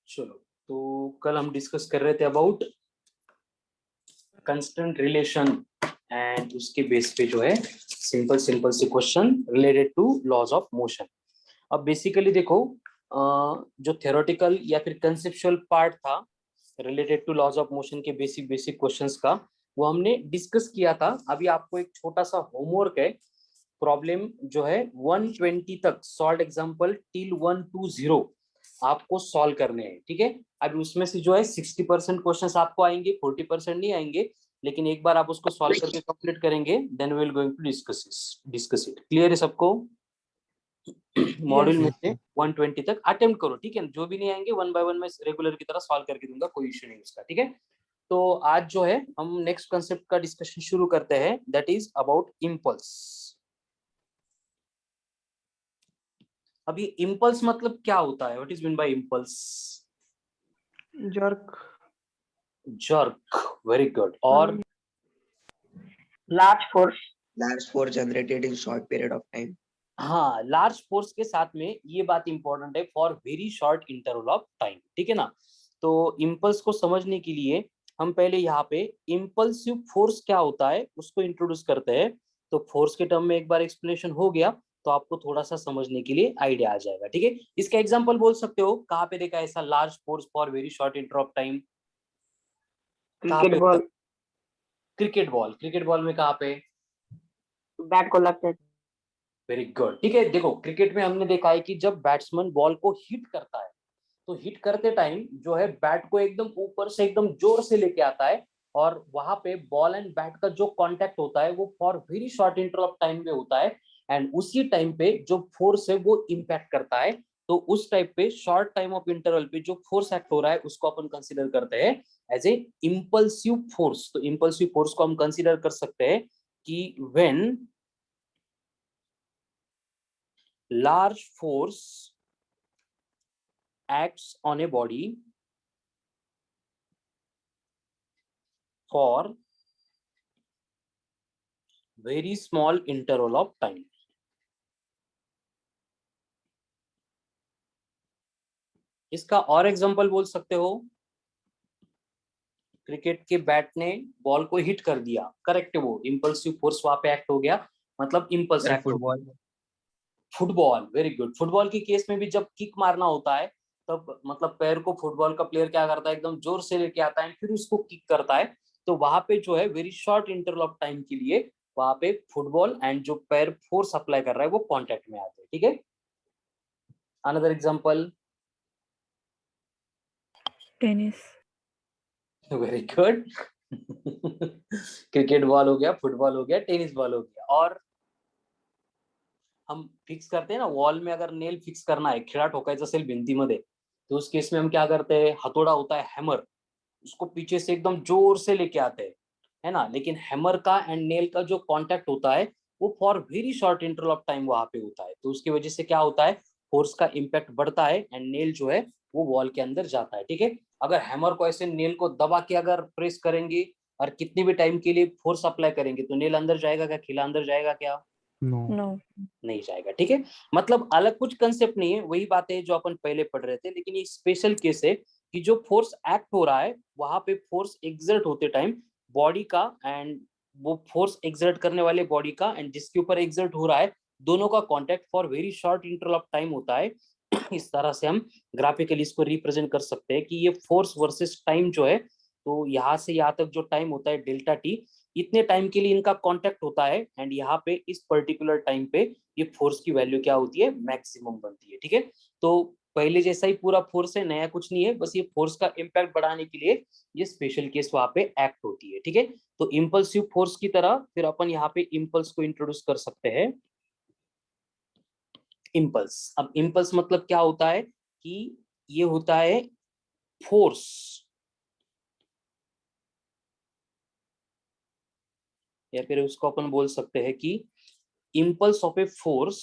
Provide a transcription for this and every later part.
चलो, तो कल हम डिस्कस कर रहे थे अबाउट कंस्टेंट रिलेशन एंड उसके बेस पे जो है सिंपल सिंपल से question related to laws of motion. अब बेसिकली देखो, जो थ्योरेटिकल या फिर कंसेप्चुअल पार्ट था related to laws of motion के बेसिक बेसिक क्वेश्चंस का, वो हमने डिस्कस किया था। अभी आपको एक छोटा सा होमवर्क है, प्रॉब्लम जो है 120 तक सॉल्व एग्जांपल टिल 120 आपको सॉल्व करने हैं, ठीक है। अभी उसमें से जो है 60% क्वेश्चंस आपको आएंगे, 40% नहीं आएंगे, लेकिन एक बार आप उसको सॉल्व करके कंप्लीट करेंगे then we will going to discuss it. Clear है सबको? मॉड्यूल में से 120 तक अटेम्प्ट करो, ठीक है। जो भी नहीं आएंगे 1 बाय 1 मैं रेगुलर की तरह सॉल्व करके दूंगा, कोई इश्यू नहीं उसका, ठीक है। तो आज जो है हम नेक्स्ट कंसेप्ट का डिस्कशन शुरू करते हैं, दैट इज अबाउट इम्पल्स। अभी इम्पल्स मतलब क्या होता है? What is mean by impulse? Jerk, very good. और large force generated in short period of time। हाँ, लार्ज फोर्स के साथ में ये बात इंपॉर्टेंट है, for very short interval of time, ठीक है ना। तो इम्पल्स को समझने के लिए हम पहले यहाँ पे इम्पल्सिव फोर्स क्या होता है उसको इंट्रोड्यूस करते हैं। तो फोर्स के टर्म में एक बार एक्सप्लेनेशन हो गया तो आपको थोड़ा सा समझने के लिए आइडिया आ जाएगा, ठीक है। इसका एग्जांपल बोल सकते हो, कहाँ पे देखा ऐसा large force for very short interval of time? cricket ball cricket ball में कहाँ पे? बैट को लगता है। वेरी गुड, ठीक है। देखो, क्रिकेट में हमने देखा है कि जब बैट्समैन बॉल को हिट करता है तो हिट करते टाइम जो है बैट को एकदम ऊपर से एकदम जोर से लेके आता है, और वहां पे बॉल एंड बैट का जो कांटेक्ट होता है वो for very short interval of time में होता है, एंड उसी टाइम पे जो फोर्स है वो इम्पैक्ट करता है। तो उस टाइप पे शॉर्ट टाइम ऑफ इंटरवल पे जो फोर्स एक्ट हो रहा है उसको अपन कंसीडर करते हैं एज ए इम्पल्सिव फोर्स। तो इम्पल्सिव फोर्स को हम कंसीडर कर सकते हैं कि when large force acts on a body for very small interval of time। इसका और एग्जांपल बोल सकते हो, क्रिकेट के बैट ने बॉल को हिट कर दिया, करेक्ट है, वो इम्पल्सिव फोर्स वहां पे एक्ट हो गया, मतलब इम्पल्स एक्ट हो गया। Football, very good. फुटबॉल के केस में भी जब किक मारना होता है तब मतलब पैर को फुटबॉल का प्लेयर क्या करता है, एकदम जोर से लेके आता है फिर उसको किक करता है। तो वहां पे जो है very short interval of time के लिए वहां पे फुटबॉल एंड जो पैर फोर्स अप्लाई कर रहा है वो कांटेक्ट में आते हैं, ठीक है। Another example, tennis. Very good. Cricket ball हो गया, फुटबॉल हो गया, टेनिस बॉल हो गया। और हम फिक्स करते हैं ना वॉल में, अगर नेल फिक्स करना है, खिळा ठोकायचा असेल भिंतीमध्ये, तो उस केस में हम क्या करते हैं, हथौड़ा होता है हैमर, उसको पीछे से एकदम जोर से लेके आते हैं, है ना। लेकिन हैमर का एंड नेल का जो कांटेक्ट होता है वो for very short interval of time वहां पे होता है, तो उसकी वजह से क्या होता है, फोर्स का इम्पैक्ट बढ़ता है एंड नेल जो है वो वॉल के अंदर जाता है, ठीक है। अगर हैमर को ऐसे नेल को दबा के अगर प्रेस करेंगे और कितनी भी टाइम के लिए फोर्स अप्लाई करेंगे तो नेल अंदर जाएगा क्या, खिला अंदर जाएगा क्या? नो। नहीं जाएगा, ठीक है। मतलब अलग कुछ कंसेप्ट नहीं है, वही बात है जो अपन पहले पढ़ रहे थे, लेकिन ये स्पेशल केस है कि जो फोर्स एक्ट हो रहा है वहां पे फोर्स एक्सर्ट होते टाइम बॉडी का एंड वो फोर्स एक्सर्ट करने वाले बॉडी का एंड जिसके ऊपर एक्सर्ट हो रहा है दोनों का contact for very short interval of time होता है। इस तरह से हम ग्राफिकली इसको रिप्रेजेंट कर सकते हैं कि ये फोर्स वर्सेस टाइम जो है, तो यहाँ से यहाँ तक जो टाइम होता है डेल्टा टी, इतने टाइम के लिए इनका कांटेक्ट होता है एंड यहाँ पे इस पर्टिकुलर टाइम पे ये फोर्स की वैल्यू क्या होती है, मैक्सिमम बनती है, ठीक है। तो पहले जैसा ही पूरा फोर्स है, नया कुछ नहीं है, बस ये फोर्स का इम्पैक्ट बढ़ाने के लिए ये स्पेशल केस वहां पे एक्ट होती है, ठीक है। तो इम्पल्सिव फोर्स की तरह फिर अपन यहाँ पे इम्पल्स को इंट्रोड्यूस कर सकते हैं। इम्पल्स, अब इम्पल्स मतलब क्या होता है कि ये होता है फोर्स, या फिर उसको अपन बोल सकते हैं कि impulse of a force,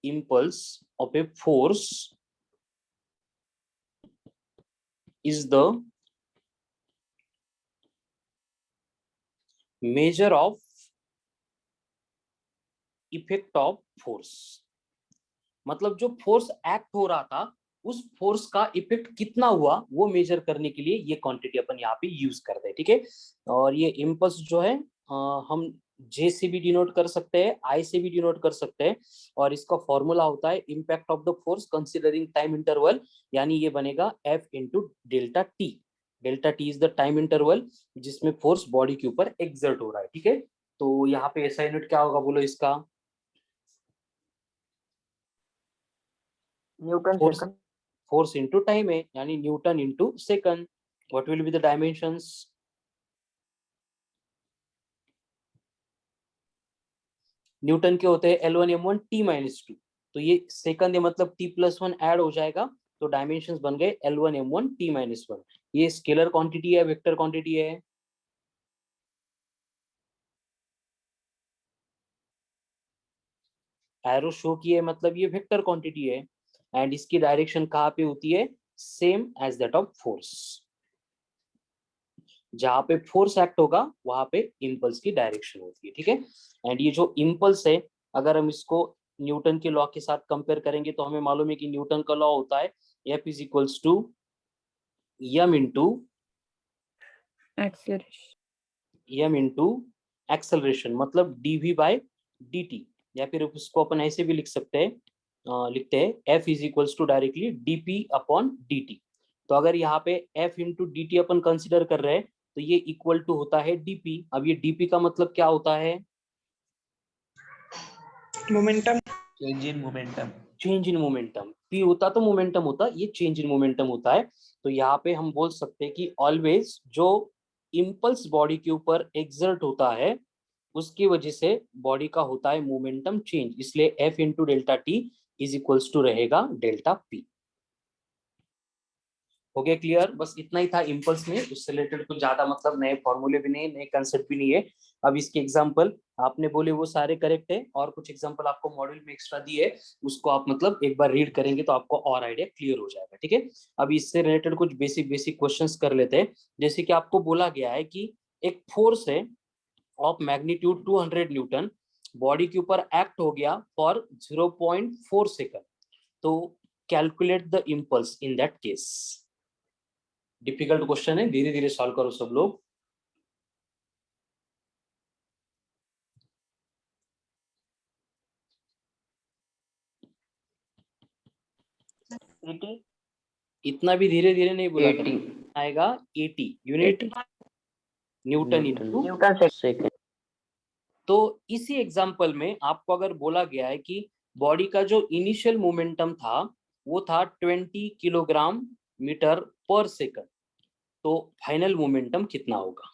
impulse of a force is the measure of effect of force, मतलब जो फोर्स एक्ट हो रहा था उस फोर्स का इफेक्ट कितना हुआ वो मेजर करने के लिए ये क्वांटिटी अपन यहाँ पे यूज करते हैं, ठीक है। और ये इम्पल्स जो है हम जे से भी डिनोट कर सकते हैं, आई से भी डिनोट कर सकते हैं, और इसका फॉर्मूला होता है impact of the force considering time interval, यानी ये बनेगा F into delta T. Delta T is the time interval जिसमें फोर्स बॉडी के ऊपर एक्सर्ट हो रहा है, ठीक है। तो यहाँ पे ऐसा यूनिट क्या होगा बोलो इसका? Newton force second. Force into time है, यानी Newton into second. What will be the dimensions? Newton के होते हैं L1 M1 T-2, तो ये सेकंड है मतलब T+1 ऐड हो जाएगा, तो डायमेंशंस बन गए L1 M1 T-1। ये स्केलर क्वांटिटी है, वेक्टर क्वांटिटी है? एरो शो की है मतलब ये वेक्टर क्वांटिटी है, एंड इसकी डायरेक्शन कहाँ पे होती है? Same as that of force. जहां पे फोर्स एक्ट होगा वहां पे इम्पल्स की डायरेक्शन होती है, ठीक है। एंड ये जो इम्पल्स है अगर हम इसको न्यूटन के लॉ के साथ कंपेयर करेंगे तो हमें मालूम है कि न्यूटन का लॉ होता है F is equals to m into acceleration, मतलब dv बाय dt, या फिर उसको अपन ऐसे भी लिख सकते हैं, लिखते हैं F is equals to directly dp upon dt। तो अगर यहाँ पे F इंटू डी टी अपन कंसिडर कर रहे हैं तो ये इक्वल टू होता है dp। अब ये dp का मतलब क्या होता है? Momentum, change in momentum. Change in momentum. p होता तो मोमेंटम होता, ये चेंज इन मोमेंटम होता है। तो यहाँ पे हम बोल सकते हैं कि ऑलवेज जो इम्पल्स बॉडी के ऊपर एक्सर्ट होता है उसकी वजह से बॉडी का होता है मोमेंटम चेंज, इसलिए F into delta T is equals to रहेगा डेल्टा पी। हो गया क्लियर? बस इतना ही था इम्पल्स में, उससे रिलेटेड कुछ ज्यादा मतलब नए फॉर्मूले भी नहीं, नए कंसेप्ट भी नहीं है। अब इसके एग्जांपल आपने बोले वो सारे करेक्ट है, और कुछ एग्जांपल आपको मॉड्यूल में एक्स्ट्रा दिए, उसको आप मतलब एक बार रीड करेंगे तो आपको और आइडिया क्लियर हो जाएगा, ठीक है। अब इससे रिलेटेड कुछ बेसिक बेसिक क्वेश्चंस कर लेते हैं। जैसे कि आपको बोला गया है कि एक फोर्स है ऑफ मैग्नीट्यूड 200 न्यूटन बॉडी के ऊपर एक्ट हो गया फॉर 0.4 सेकंड, तो calculate the impulse in that case. Difficult question है, धीरे धीरे सॉल्व करो सब लोग। इतना भी धीरे धीरे नहीं बोला आएगा 80 unit Newton into Newton second. तो इसी एग्जांपल में आपको अगर बोला गया है कि बॉडी का जो इनिशियल मोमेंटम था वो था 20 किलोग्राम मीटर पर सेकंड, तो फाइनल मोमेंटम कितना होगा?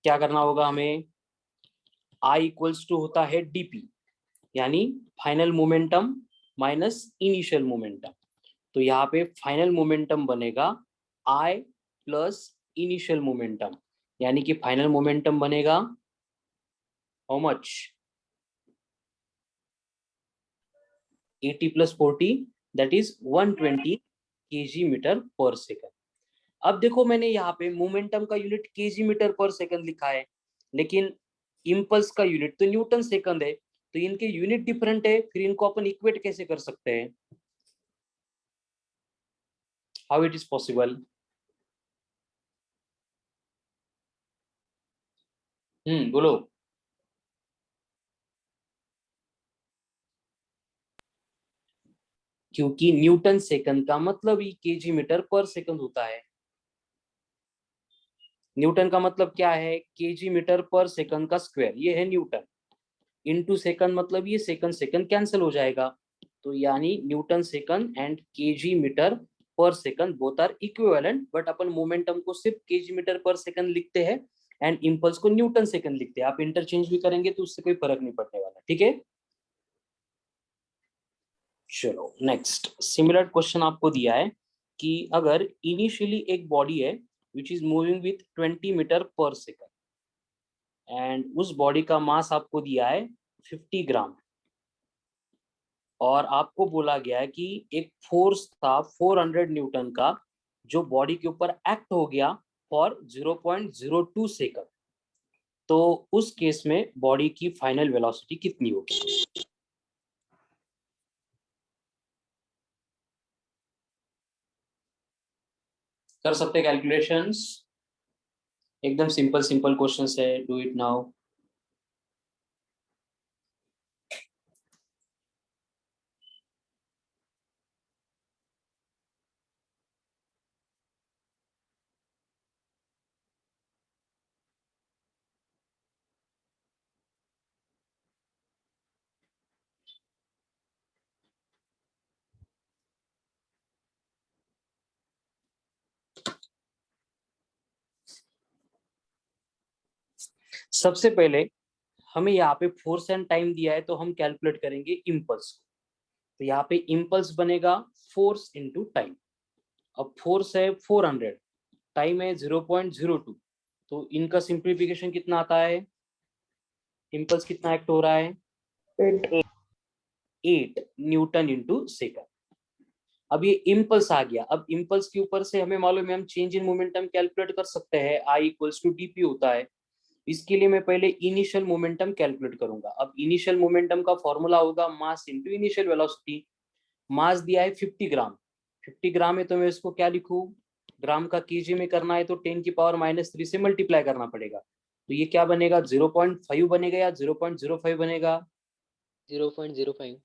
क्या करना होगा हमें? I इक्वल्स टू होता है dp, यानी final momentum minus initial momentum. तो यहाँ पे फाइनल मोमेंटम बनेगा I प्लस इनिशियल मोमेंटम, यानी कि फाइनल मोमेंटम बनेगा हाउ मच? 80 प्लस 40 that is 120 kg meter per second. अब देखो मैंने यहाँ पे मोमेंटम का unit kg meter per second लिखा है, लेकिन इम्पल्स का यूनिट तो न्यूटन सेकंड है, तो इनके यूनिट डिफरेंट है, फिर इनको अपन इक्वेट कैसे कर सकते हैं? How it is possible? बोलो। क्योंकि न्यूटन सेकंड का मतलब ही केजी मीटर पर सेकंड होता है। न्यूटन का मतलब क्या है? केजी मीटर पर सेकंड का स्क्वायर, ये है न्यूटन, इनटू सेकंड मतलब ये सेकंड सेकंड कैंसिल हो जाएगा, तो यानी newton second and kg metre per second both are equivalent, but अपन मोमेंटम को सिर्फ केजी मीटर पर सेकंड लिखते हैं एंड इम्पल्स को न्यूटन सेकंड लिखते हैं। आप इंटरचेंज भी करेंगे तो उससे कोई फर्क नहीं पड़ने वाला, ठीक है। चलो नेक्स्ट सिमिलर क्वेश्चन आपको दिया है कि अगर इनिशियली एक बॉडी है which is moving with 20 meter per second and उस बॉडी का मास आपको दिया है 50 ग्राम, और आपको बोला गया है कि एक फोर्स था 400 न्यूटन का जो बॉडी के ऊपर एक्ट हो गया फॉर 0.02 सेकंड, तो उस केस में बॉडी की फाइनल वेलोसिटी कितनी होगी? कर सकते कैलकुलेशंस, एकदम सिंपल सिंपल क्वेश्चंस है, डू इट नाउ। सबसे पहले हमें यहाँ पे फोर्स एंड टाइम दिया है, तो हम कैलकुलेट करेंगे इम्पल्स को। तो यहाँ पे इम्पल्स बनेगा फोर्स इंटू टाइम। अब फोर्स है 400, टाइम है 0.02, तो इनका सिंप्लीफिकेशन कितना आता है? इम्पल्स कितना एक्ट हो रहा है? 8 न्यूटन इंटू सेकंड। अब ये इम्पल्स आ गया। अब इम्पल्स के ऊपर से हमें मालूम है हम चेंज इन मोमेंटम कैलकुलेट कर सकते हैं, I equals to D P होता है। इसके लिए मैं पहले इनिशियल मोमेंटम कैलकुलेट करूंगा। अब इनिशियल मोमेंटम का फॉर्मूला होगा मास इंटू इनिशियल वेलोसिटी। मास दिया है 50 ग्राम, 50 ग्राम है, तो मैं इसको क्या लिखूं? ग्राम का केजी में करना है तो 10⁻³ से मल्टीप्लाई करना पड़ेगा। तो ये क्या बनेगा? 0.5 बनेगा या 0.05 बनेगा? 0.05।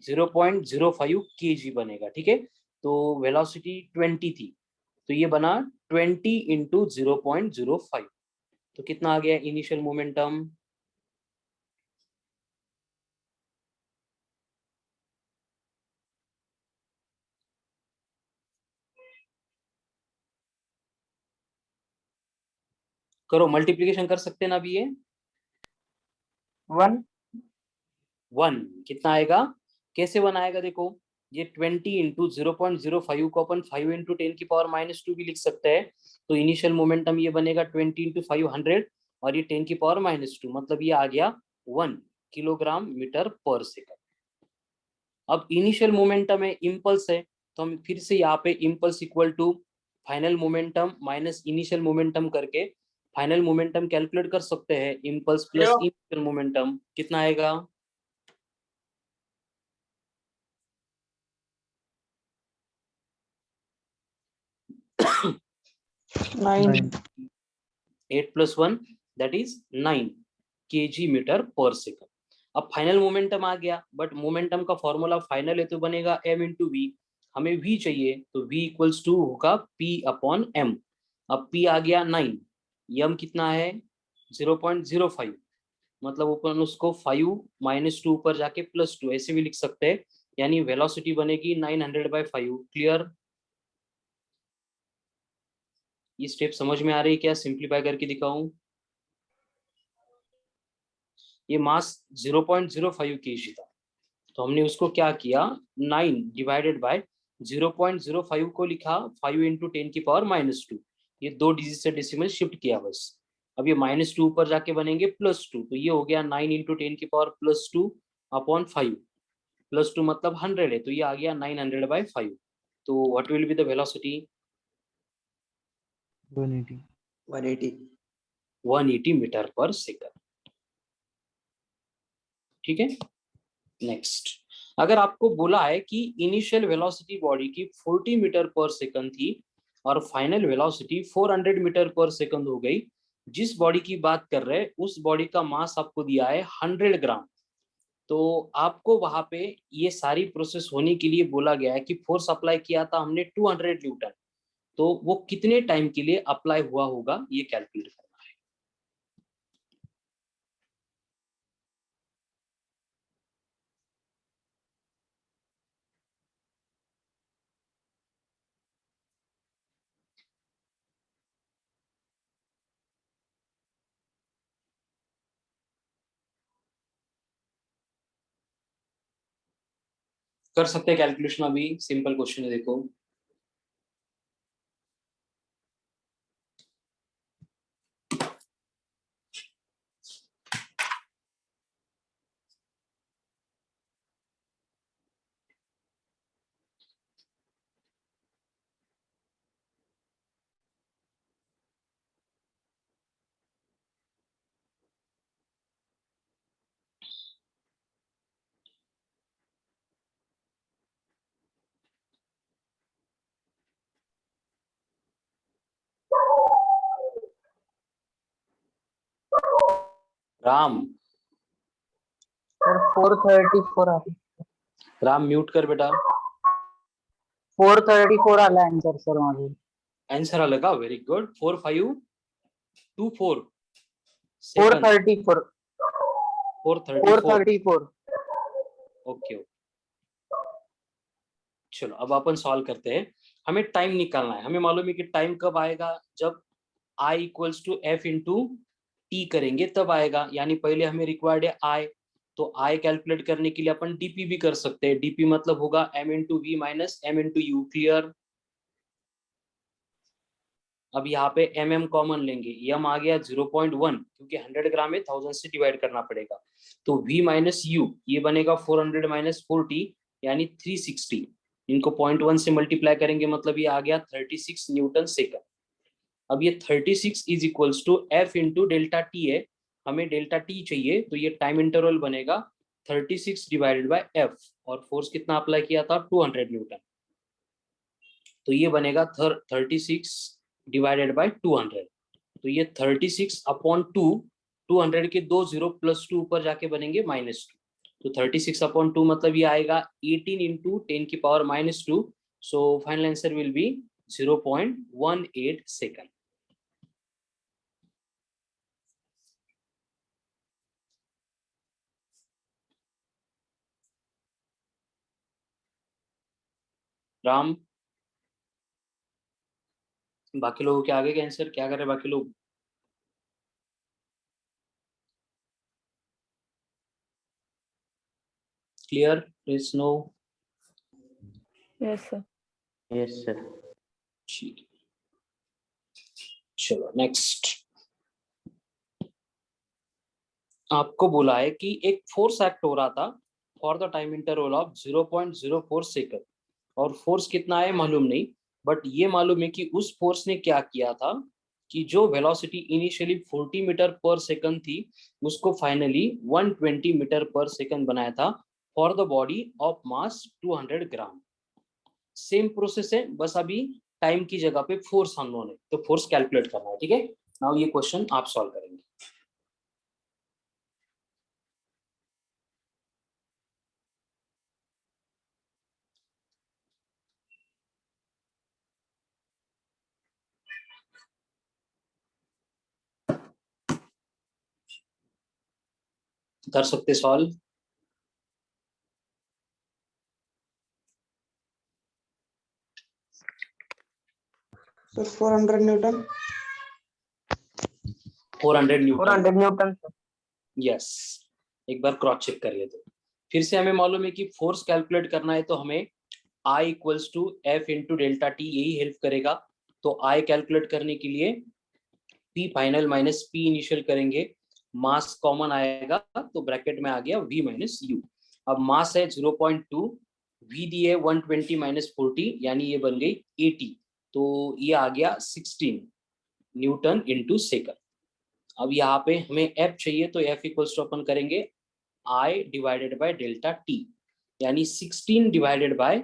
0.05 केजी बनेगा, ठीक है। तो वेलोसिटी 20 थी, तो ये बना 20 इंटू 0.05। तो कितना आ गया इनिशियल मोमेंटम? करो, मल्टीप्लीकेशन कर सकते हैं ना अभी ये। 1 1 कितना आएगा? कैसे बनाएगा देखो, ये 20 इंटू 0.05 को अपन 5 इंटू 10⁻² भी लिख सकते हैं। तो इनिशियल मोमेंटम ये बनेगा 20 इंटू 500, और ये 10⁻², मतलब ये आ गया 1 किलोग्राम मीटर पर सेकंड। अब इनिशियल मोमेंटम है, इम्पल्स है, तो हम फिर से यहाँ पे impulse equal to final momentum minus initial momentum करके फाइनल मोमेंटम कैलकुलेट कर सकते हैं। इम्पल्स प्लस इनिशियल मोमेंटम कितना आएगा? 9 8 + 1 that is 9 KG metre per second. अब फाइनल मोमेंटम आ गया, बट मोमेंटम का फॉर्मूला फाइनल है तो बनेगा m इंटू वी। हमें v चाहिए, तो v इक्वल्स टू होगा p अपॉन m। अब p आ गया 9, m कितना है? 0.05, मतलब ऊपर उसको 5 - 2 ऊपर जाके +2 ऐसे भी लिख सकते हैं, यानी वेलोसिटी बनेगी 900/5। क्लियर? ये स्टेप समझ में आ रही है क्या? सिंप्लीफाई करके दिखाऊं। ये मास 0.05 केजी था, तो हमने उसको क्या किया, 9 डिवाइडेड बाय 0.05 को लिखा 5 इंटू 10⁻²। ये 2 डिजिट से डेसिमल शिफ्ट किया बस। अब ये -2 ऊपर जाके बनेंगे +2, तो ये हो गया 9 इंटू 10⁻², अपॉन 5, +2 मतलब 100 है, तो ये आ गया 900/5। तो what will be the velocity? 180। 180 meter per second, ठीक है। नेक्स्ट, अगर आपको बोला है कि इनिशियल वेलोसिटी बॉडी की 40 मीटर पर सेकंड थी और final velocity 400 metre per second हो गई, जिस बॉडी की बात कर रहे हैं उस बॉडी का मास आपको दिया है 100 ग्राम। तो आपको वहां पे ये सारी प्रोसेस होने के लिए बोला गया है कि फोर्स अप्लाई किया था हमने 200 न्यूटन, तो वो कितने टाइम के लिए अप्लाई हुआ होगा ये कैलकुलेट करना है। कर सकते हैं कैलकुलेशन, अभी सिंपल क्वेश्चन है देखो। राम, सर 434 आला. राम म्यूट कर बेटा. 434 आला आन्सर सर माझं. आंसर आलं का? Very good. 4524 सेकंड. 434. 434. ओके. चलो अब अपन सॉल्व करते हैं. हमें टाइम निकालना है. हमें मालूम है कि टाइम कब आएगा, जब I equals to F into T करेंगे तब आएगा. यानी पहले हमें रिक्वायर्ड है I, तो I कैलकुलेट करने के लिए अपन डीपी भी कर सकते हैं. डीपी मतलब होगा m into V minus m into U. Clear? अब यहाँ पे mm कॉमन लेंगे. m आ गया 0.1 क्योंकि 100 ग्राम है, 1000 से डिवाइड करना पड़ेगा. तो v माइनस यू ये बनेगा 400 माइनस 40 यानी 360. इनको 0.1 से मल्टीप्लाई करेंगे मतलब ये आ गया 36 न्यूटन सेकंड. अब ये 36 is equals to F into delta T है. हमें डेल्टा टी चाहिए तो ये टाइम इंटरवल बनेगा 36 डिवाइडेड बाय एफ. और फोर्स कितना अप्लाई किया था? 200 न्यूटन. तो ये बनेगा 36 डिवाइडेड बाय 200. तो ये 36 अपॉन 2, 200 के 2 0 प्लस 2 ऊपर जाके बनेंगे -2. तो 36 अपॉन 2 मतलब ये आएगा 18 इंटू 10 की power -2. So final answer will be 0.18 second. Ram, बाकी लोगों के आगे का आंसर क्या कर रहे बाकी लोग? Clear? Please no. Yes, sir. Yes, sir. ठीक है. चलो नेक्स्ट. आपको बोला है कि एक फोर्स एक्ट हो रहा था for the time interval of 0.04 second. और फोर्स कितना है मालूम नहीं, बट ये मालूम है कि उस फोर्स ने क्या किया था कि जो velocity initially 40 metre per second थी उसको फाइनली 120 मीटर पर सेकंड बनाया था for the body of mass 200 gram. Same process है, बस अभी टाइम की जगह पे फोर्स अननोन है, तो फोर्स कैलकुलेट करना है. ठीक है, नाउ ये क्वेश्चन आप सॉल्व करेंगे. कर सकते solve. Sir 400 Newton. 400 Newton. 400 Newton. Yes. एक बार क्रॉस चेक कर लेते. फिर से हमें मालूम है कि फोर्स कैलकुलेट करना है तो हमें I equals to F into delta T यही हेल्प करेगा. तो I कैलकुलेट करने के लिए P final minus P initial करेंगे. मास कॉमन आएगा तो ब्रैकेट में आ गया V माइनस यू. अब मास है 0.2, V दी है 120 माइनस 40 यानी ये बन गई 80. तो ये आ गया 16 न्यूटन इंटू सेकंड. अब यहाँ पे हमें F चाहिए तो F इक्वल्स टू अपन करेंगे I divided by delta T. यानी 16 डिवाइडेड बाय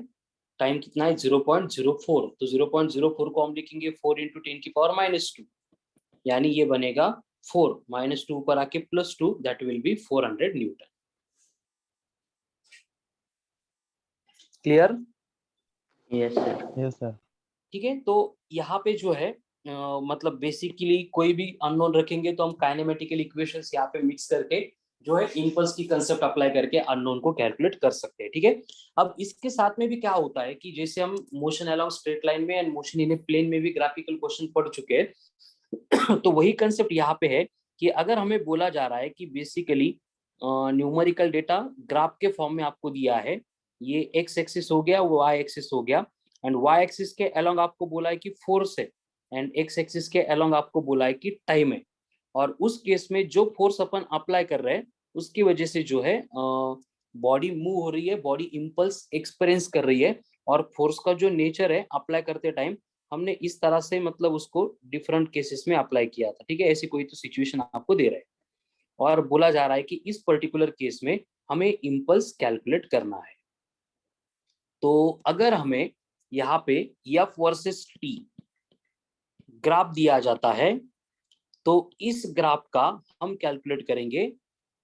टाइम कितना है 0.04. तो 0.04 को हम लिखेंगे 4 इंटू 10 की पावर -2. यानी ये बनेगा 4 -2 ऊपर आके +2 that will be 400 Newton. Clear? Yes, sir. Yes, sir. ठीक है. तो यहाँ पे जो है मतलब बेसिकली कोई भी अननोन रखेंगे तो हम काइनेमेटिकल इक्वेशंस यहाँ पे मिक्स करके जो है इम्पल्स की कंसेप्ट अप्लाई करके अननोन को कैलकुलेट कर सकते हैं. ठीक है. अब इसके साथ में भी क्या होता है कि जैसे हम मोशन अलोंग स्ट्रेट लाइन में and motion in a plane में भी ग्राफिकल क्वेश्चन पढ़ चुके हैं. तो वही कंसेप्ट यहाँ पे है कि अगर हमें बोला जा रहा है कि बेसिकली न्यूमेरिकल डेटा ग्राफ के फॉर्म में आपको दिया है, ये एक्स एक्सिस हो गया, वो वाई एक्सिस हो गया, एंड वाई एक्सिस के अलोंग आपको बोला है कि फोर्स है, एंड एक्स एक्सिस के अलोंग आपको बोला है कि टाइम है. और उस केस में जो फोर्स अपन अप्लाई कर रहे हैं उसकी वजह से जो है बॉडी मूव हो रही है, बॉडी इम्पल्स एक्सपीरियंस कर रही है. और फोर्स का जो नेचर है अप्लाई करते टाइम हमने इस तरह से मतलब उसको डिफरेंट केसेस में अप्लाई किया था. ठीक है, ऐसी कोई तो सिचुएशन आपको दे रहे हैं और बोला जा रहा है कि इस पर्टिकुलर केस में हमें इम्पल्स कैलकुलेट करना है. तो अगर हमें यहाँ पे F वर्सेस T ग्राफ दिया जाता है तो इस ग्राफ का हम कैलकुलेट करेंगे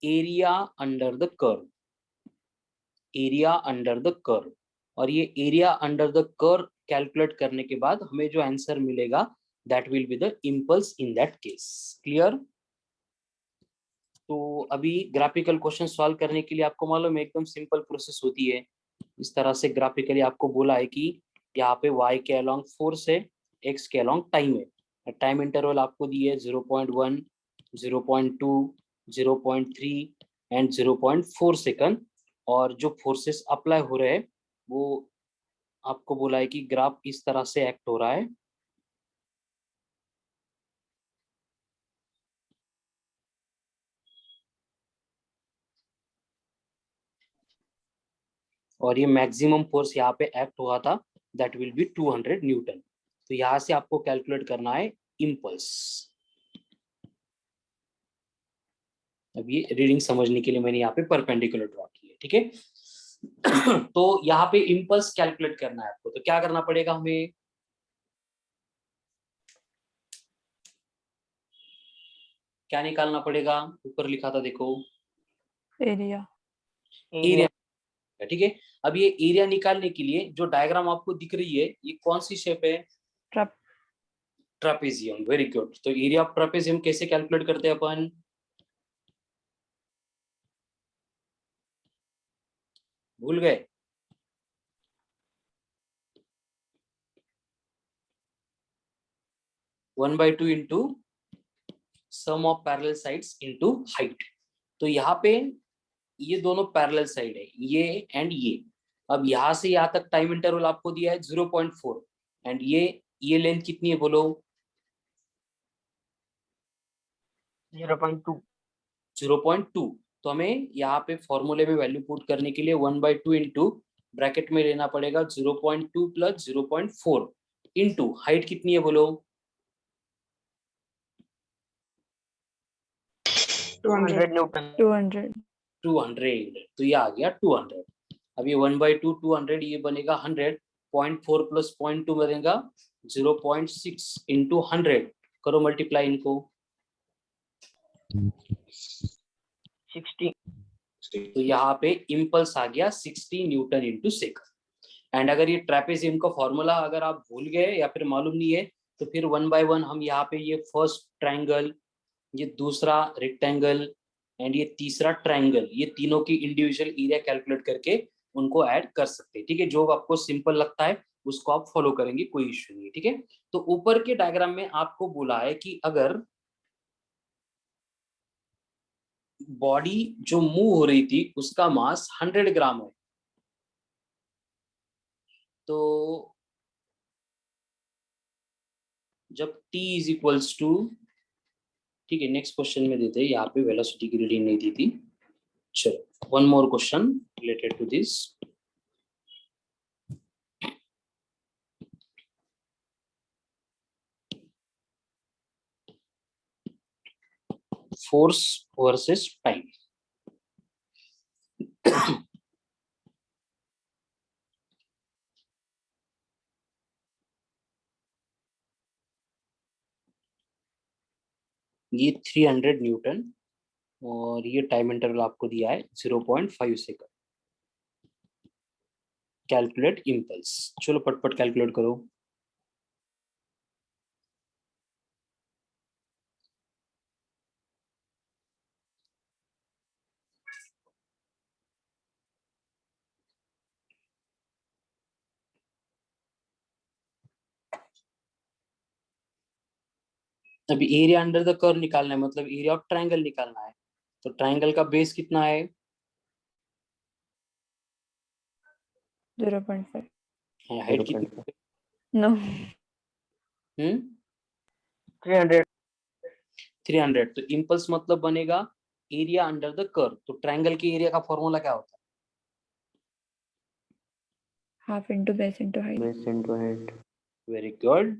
area under the curve, area under the curve. और ये area under the curve calculate करने के बाद हमें जो आंसर मिलेगा that will be the impulse in that case. Clear? तो अभी ग्राफिकल क्वेश्चन सॉल्व करने के लिए आपको मालूम है एकदम सिंपल प्रोसेस होती है। इस तरह से ग्राफिकली आपको बोला है कि यहाँ पे y के अलोंग फोर्स है, x के अलोंग टाइम है। टाइम इंटरवल आपको दी है 0.1, 0.2, 0.3 एंड 0.4 सेकंड। और जो फोर्सेस अप्लाई हो रहे हैं वो आपको बोला है कि ग्राफ इस तरह से एक्ट हो रहा है। और ये मैक्सिमम फोर्स यहाँ पे एक्ट हुआ था दैट विल बी 200 न्यूटन। तो यहाँ से आपको कैलकुलेट करना है इम्पल्स। अब ये रीडिंग समझने के लिए मैंने यहाँ पे परपेंडिकुलर ड्रॉ की है, ठीक है। तो यहाँ पे इम्पल्स कैलकुलेट करना है आपको, तो क्या करना पड़ेगा हमें? क्या निकालना पड़ेगा? ऊपर लिखा था देखो, एरिया। एरिया, ठीक है। अब ये एरिया निकालने के लिए जो डायग्राम आपको दिख रही है ये कौन सी शेप है? Trap trapezium. Very good. तो एरिया ऑफ ट्रापेजियम कैसे कैलकुलेट करते हैं अपन? भूल गए? One by two into sum of parallel sides into height. तो यहाँ पे ये दोनों पैरेलल साइड है, ये एंड ये। अब यहाँ से यहाँ तक टाइम इंटरवल आपको दिया है 0.4 एंड ये लेंथ कितनी है बोलो? 0.2. 0.2। तो हमें यहाँ पे फॉर्मूले में वैल्यू पुट करने के लिए 1/2 इंटू ब्रैकेट में लेना पड़ेगा 0.2 प्लस 0.4 इंटू हाइट कितनी है बोलो? 200 न्यूटन. 200 200। तो ये आ गया 200। अब ये 1/2 200 ये बनेगा 100। 0.4 प्लस 0.2 बनेगा 0.6 इंटू 100। करो मल्टीप्लाई इनको। 60. तो यहाँ पे इम्पल्स आ गया 60 न्यूटन इंटू सेकंड। एंड अगर ये ट्रेपेजियम का फॉर्मूला अगर आप भूल गए या फिर मालूम नहीं है तो फिर 1 बाय 1 हम यहाँ पे ये फर्स्ट ट्रायंगल, ये दूसरा रेक्टेंगल एंड ये तीसरा ट्रायंगल, ये तीनों की इंडिविजुअल एरिया कैलकुलेट करके उनको ऐड कर सकते हैं, ठीक है। जो आपको सिंपल लगता है उसको आप फॉलो करेंगे, कोई इश्यू नहीं है, ठीक है। तो ऊपर के डायग्राम में आपको बोला है कि अगर बॉडी जो मूव हो रही थी उसका मास 100 ग्राम है, तो जब t इज इक्वल्स टू, ठीक है, नेक्स्ट क्वेश्चन में देते हैं, यहाँ पे वेलोसिटी की रीडिंग नहीं दी थी। चलो one more question related to this. Force versus time. ये 300 न्यूटन और ये टाइम इंटरवल आपको दिया है 0.5 सेकंड। Calculate impulse. चलो पटपट कैलकुलेट करो। अभी एरिया अंडर द कर्व निकालना है, मतलब एरिया ऑफ ट्रायंगल निकालना है। तो ट्रायंगल का बेस कितना है? 0.5 हाइट कितनी? नो 300. 300। तो इम्पल्स मतलब बनेगा एरिया अंडर द कर्व। तो ट्रायंगल के एरिया का फॉर्मूला क्या होता है? Half into base into height. Base into height. Very good.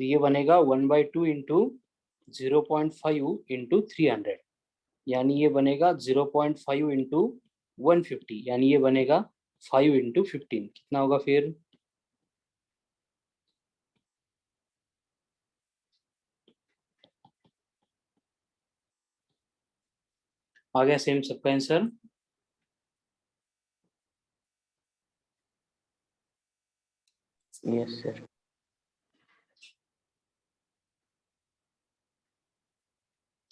तो ये बनेगा 1/2 इंटू 0.5 इंटू 300, यानी ये बनेगा 0.5 इंटू 150, यानी ये बनेगा 5 इंटू 15। कितना होगा फिर? आ गया सेम सबका आंसर? Yes sir.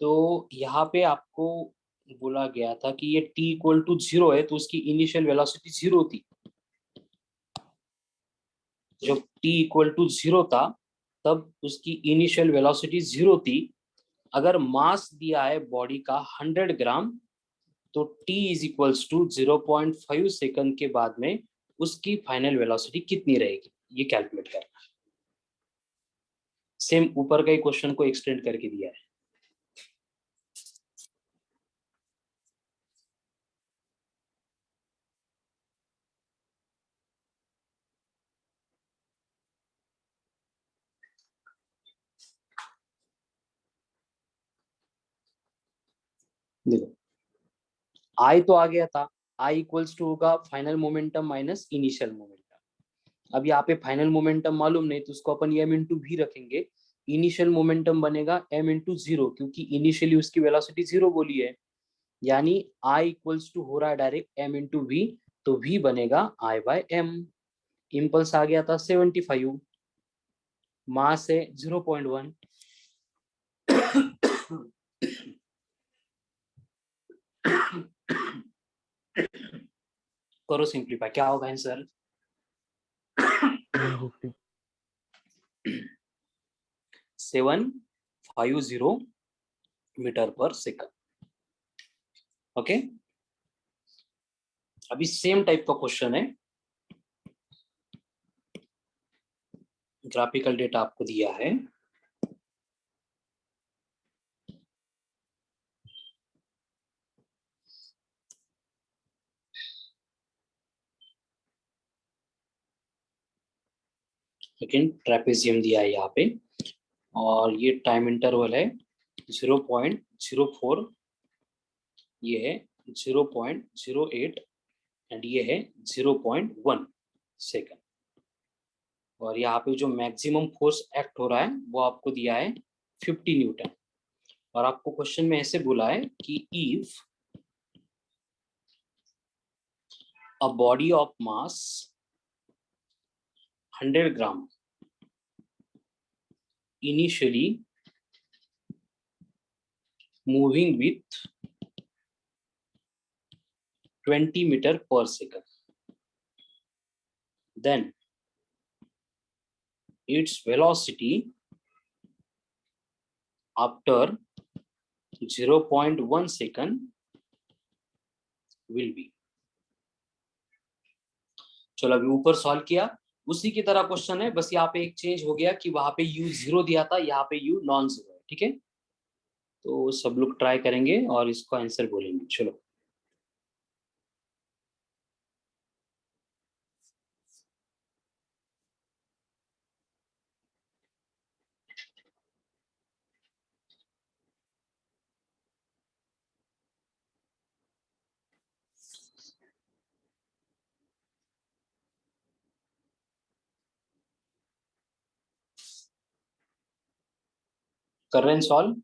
तो यहाँ पे आपको बोला गया था कि ये t इक्वल टू 0 है तो उसकी इनिशियल वेलोसिटी 0 थी। जब t इक्वल टू 0 था तब उसकी इनिशियल वेलोसिटी 0 थी। अगर मास दिया है बॉडी का 100 ग्राम तो t is equals to 0.5 second के बाद में उसकी फाइनल वेलोसिटी कितनी रहेगी, ये कैलकुलेट करना। सेम ऊपर का ही क्वेश्चन को एक्सटेंड करके दिया है। देखो आई तो आ गया था, आई इक्वल्स टू होगा final momentum minus initial momentum. अब यहाँ पे फाइनल मोमेंटम मालूम नहीं तो उसको अपन m इंटू भी रखेंगे। इनिशियल मोमेंटम बनेगा m इंटू 0 क्योंकि इनिशियली उसकी वेलोसिटी 0 बोली है, यानी I इक्वल्स टू हो रहा है डायरेक्ट m इंटू वी, तो v बनेगा I बाय m। इम्पल्स आ गया था 75, मास है 0.1। करो सिंप्लीफाई, क्या होगा answer? 750 metre per second. Okay, अभी सेम टाइप का क्वेश्चन है। ग्राफिकल डेटा आपको दिया है। लेकिन ट्रेपेजियम दिया है यहाँ पे और ये टाइम इंटरवल है 0.04, ये है 0.08 एंड ये है 0.1 सेकंड। और यहाँ पे जो मैक्सिमम फोर्स एक्ट हो रहा है वो आपको दिया है 50 न्यूटन। और आपको क्वेश्चन में ऐसे बोला है कि if a body of mass 100 gram initially moving with 20 meter per second, then its velocity after 0.1 second will be। चलो अभी ऊपर सॉल्व किया, उसी की तरह क्वेश्चन है, बस यहाँ पे एक चेंज हो गया कि वहां पे u 0 दिया था, यहाँ पे u नॉन 0 है। ठीक है, तो सब लोग ट्राई करेंगे और इसको आंसर बोलेंगे। चलो कर रहे हैं solve.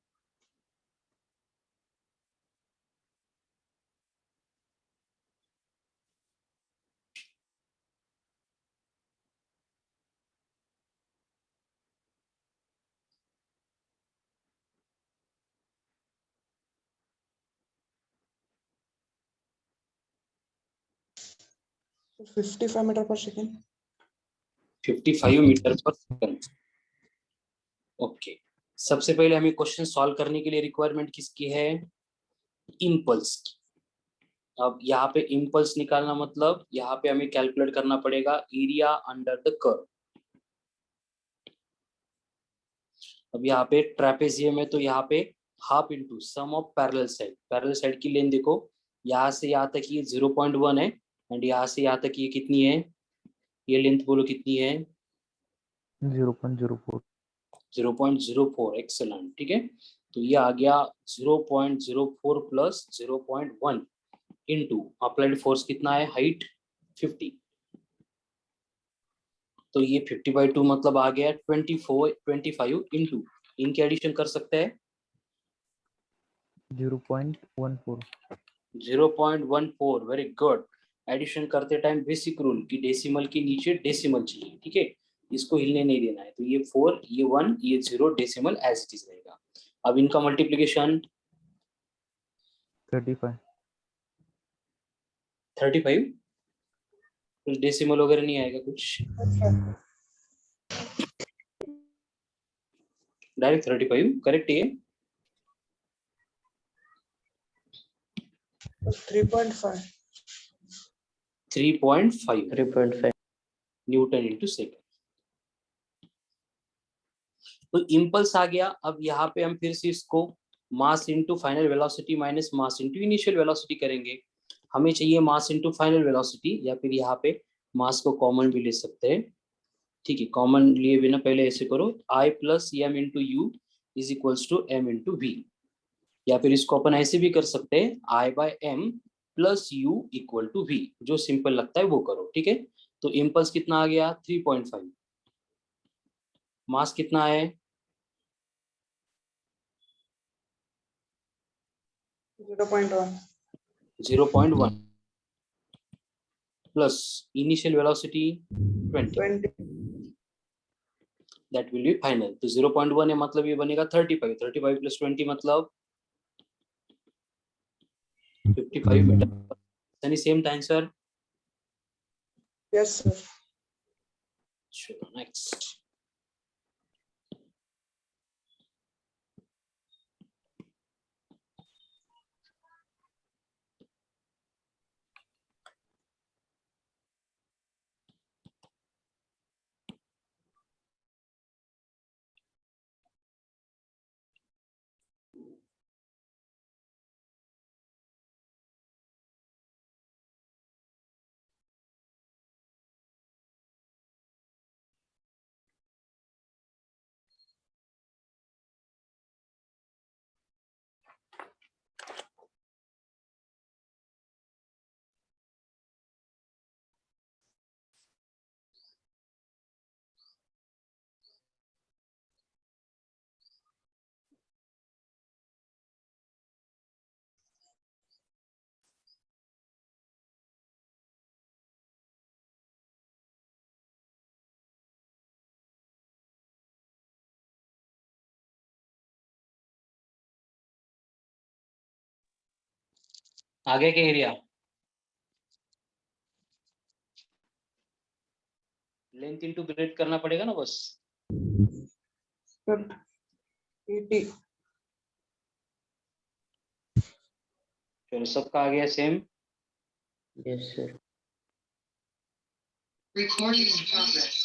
So 55 meter per second. 55 meter per second. Okay, सबसे पहले हमें क्वेश्चन सॉल्व करने के लिए रिक्वायरमेंट किसकी है? इम्पल्स की। अब यहाँ पे इम्पल्स निकालना मतलब यहाँ पे हमें कैलकुलेट करना पड़ेगा एरिया अंडर द कर्व। अब यहाँ पे ट्रेपेजियम है तो यहाँ पे half into sum of parallel side. Parallel side की लेंथ देखो, यहाँ से यहाँ तक ये 0.1 है एंड यहाँ से यहाँ तक ये कितनी है? ये लेंथ बोलो कितनी है? 0.04। 0.04। एक्सेलेंट, ठीक है। तो ये आ गया 0.04 प्लस 0.1 इंटू अप्लाइड फोर्स कितना है? हाइट 50। तो ये 50/2 मतलब आ गया 25 इंटू, इनके एडिशन कर सकते हैं 0.14. 0.14, वेरी गुड। एडिशन करते टाइम बेसिक रूल कि डेसिमल के नीचे डेसिमल चाहिए, ठीक है, इसको हिलने नहीं देना है। तो ये 4, ये 1, ये 0, डेसिमल एज इट इज रहेगा। अब इनका मल्टीप्लीकेशन 35. 35, कुछ डेसिमल वगैरह नहीं आएगा कुछ, डायरेक्ट 35 करेक्ट है। 3.5. 3.5 3.5. Newton into second. तो इम्पल्स आ गया। अब यहाँ पे हम फिर से इसको mass into final velocity minus mass into initial velocity करेंगे। हमें चाहिए मास इंटू फाइनल वेलोसिटी, या फिर यहाँ पे मास को कॉमन भी ले सकते हैं, ठीक है। कॉमन लिए बिना पहले ऐसे करो, I plus M into U is equals to M into V, या फिर इसको अपन ऐसे भी कर सकते हैं I by M plus U equal to V, जो सिंपल लगता है वो करो, ठीक है। तो इम्पल्स कितना आ गया 3.5, मास कितना है 0.1. 0.1 plus initial velocity 20, 20. That will be final. तो 0.1 है मतलब ये बनेगा 35, 35 प्लस 20 मतलब 55 meter. Any same answer? Yes, sir. चलो नेक्स्ट। आगे के एरिया लेंथ इंटू ब्रेथ करना पड़ेगा ना बस। Sir, 80. चलो सबका आ गया same. Yes, sir. Recording in progress.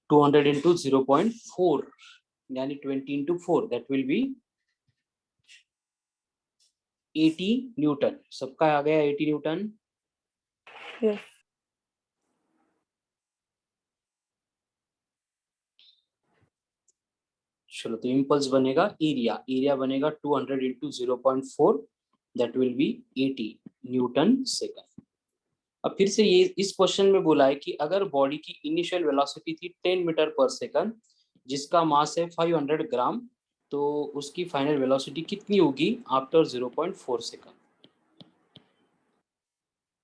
200 into 0.4 यानी 20 into 4 that will be 80 Newton. सबका आ गया 80 न्यूटन। Yes. चलो तो इम्पल्स बनेगा एरिया बनेगा 200 into 0.4 that will be 80 Newton second. अब फिर से ये इस क्वेश्चन में बोला है कि अगर बॉडी की इनिशियल वेलोसिटी थी 10 मीटर पर सेकंड जिसका मास है 500 ग्राम, तो उसकी फाइनल वेलोसिटी कितनी होगी आफ्टर 0.4 सेकंड।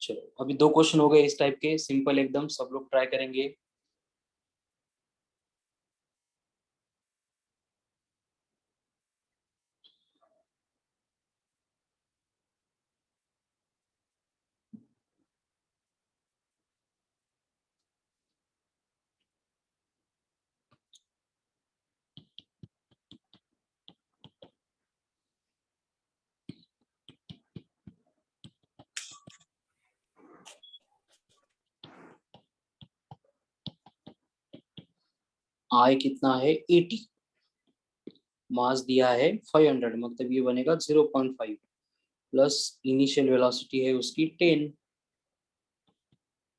चलो अभी 2 क्वेश्चन हो गए इस टाइप के, सिंपल एकदम, सब लोग ट्राई करेंगे। आई कितना है 80, मास दिया है 500 मतलब ये बनेगा 0.5 प्लस इनिशियल वेलोसिटी है उसकी 10,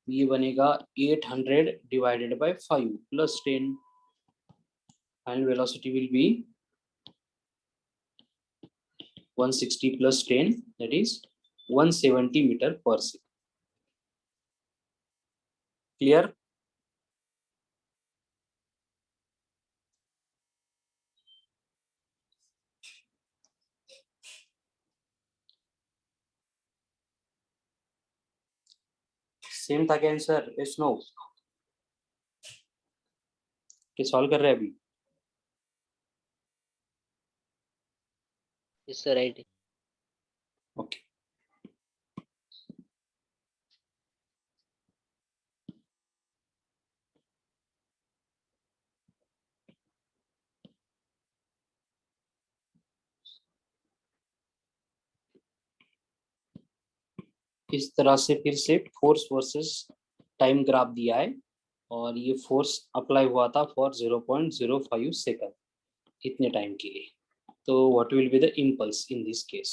ये बनेगा 800 divided by 5 plus 10, final velocity will be 160 plus 10 that is 170 meter per second. Clear? Same था क्या आंसर? Yes no? के सॉल्व कर रहे हैं अभी? Yes, sir. Right. ओके। इस तरह से फिर से फोर्स वर्सेस टाइम ग्राफ दिया है और ये फोर्स अप्लाई हुआ था फॉर 0.05 सेकंड इतने टाइम के लिए। तो what will be the impulse in this case?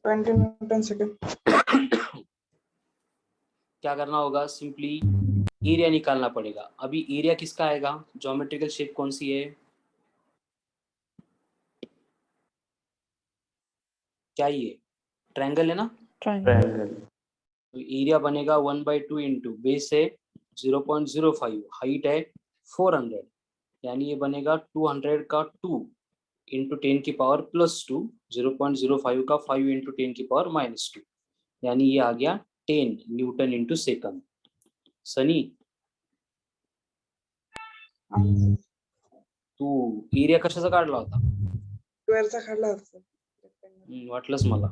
Twenty Newton second. क्या करना होगा? सिंपली एरिया निकालना पड़ेगा। अभी एरिया किसका आएगा? ज्योमेट्रिकल शेप कौन सी है? क्या ये ट्रायंगल है ना? Triangle. तो एरिया बनेगा 1/2 इंटू बेस है 0.05, हाइट है 400, यानी ये बनेगा 200 का 2 इंटू 10 की पावर +2, 0.05 का 5 इंटू 10 की पावर -2, यानी ये आ गया 10 न्यूटन इंटू सेकंड। सनी तू एरिया कशाचा काढला होता? स्क्वेअरचा काढला होता सर। वाटलंच मला।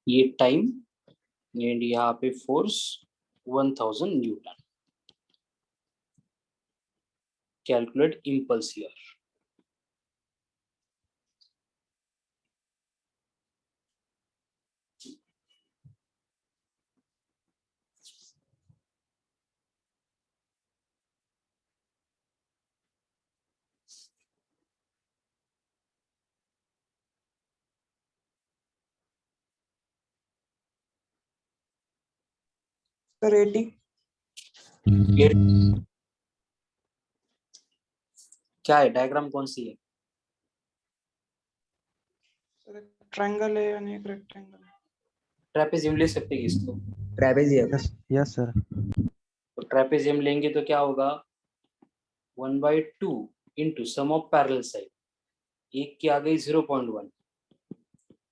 ये टाइम एंड यहाँ पे force 1000 Newton. Calculate impulse here. Sir 80। क्या है? डायग्राम कौन सी है? सर एक ट्रायंगल है आणि एक रेक्टेंगल है। ट्रेपेजियम ले सकते हैं इसको? ट्रेपेजियम। Yes sir. तो ट्रेपेजियम लेंगे तो क्या होगा? 1/2 into sum of parallel side. एक की आ गई 0.1